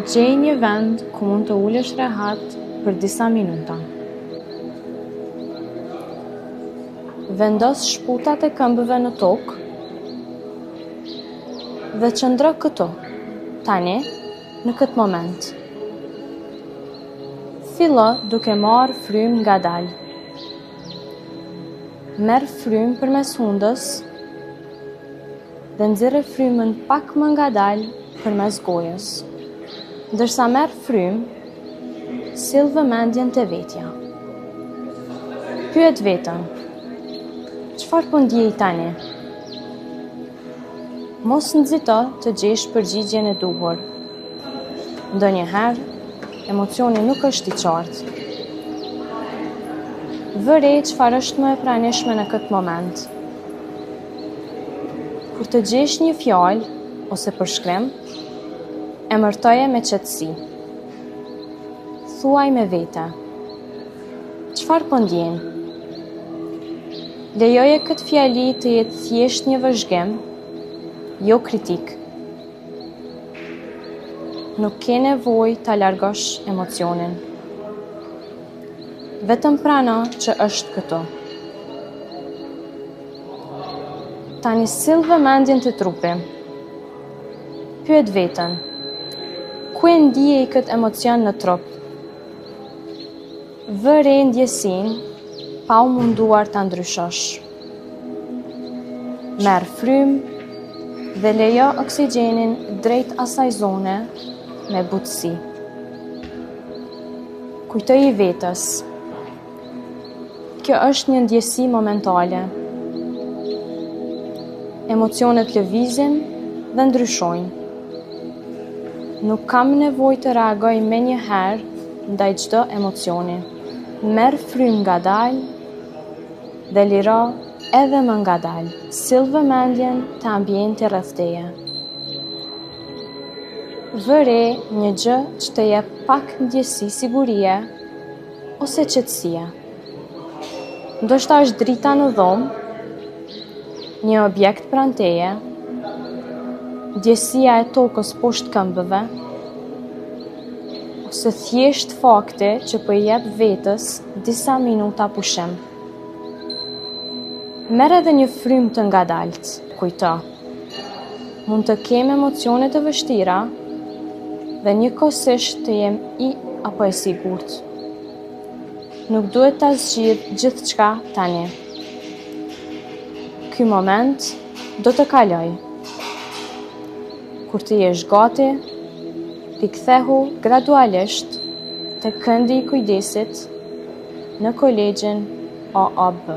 Gjej një vend ku mund të ulesh rehat për disa minuta. Vendos shputat e këmbëve në tokë dhe qëndro këtu, tani, në këtë moment. Fillo duke marrë frymë ngadalë. Merr frymë përmes hundës dhe nxirre frymën pak më ngadalë përmes gojës. Ndërsa merr frymë, sill vëmendjen te vetja. Pyet veten: çfarë po ndjej tani? Mos nxito të gjesh përgjigjen e duhur. Ndonjëherë, emocioni nuk është i qartë. Vë re çfarë është më e pranishme në këtë moment. Kur të gjesh një fjalë ose përshkrim, emërtoje me qetësi. Thuaj me vete: çfarë po ndjen? Lejoje këtë fjali të jetë thjesht një vëzhgim, jo kritik. Nuk ke nevojë ta largosh emocionin. Vetëm prano që është këtu. Tani sill vëmendjen te trupi. Pyet veten: ku e ndjej këtë emocion në trup? Vë re ndjesinë pa u munduar ta ndryshosh. Merr frymë dhe lejo oksigjenin drejt asaj zone me butësi. Kujtoji vetes: kjo është një ndjesi momentale. Emocionet lëvizin dhe ndryshojnë. Nuk kam nevojë të reagoj menjëherë ndaj çdo emocioni. Merr frymë ngadalë dhe liro edhe më ngadalë. Sill vëmendjen te ambienti rreth teje. Vë re një gjë që të jep pak ndjesi sigurie ose qetësie. Ndoshta është drita në dhomë, një objekt pranë teje, ndjesia e tokës poshtë këmbëve, ose thjesht fakti që po i jep vetes disa minuta pushim. Merr edhe një frymë të ngadalt. Kujto: mund të kem emocione të vështira dhe njëkohësisht të jem i apo e sigurt. Nuk duhet ta zgjidh gjithçka tani. Ky moment do të kaloj. Kur të jesh gati, rikthehu gradualisht te këndi i kujdesit në kolegjin AAB.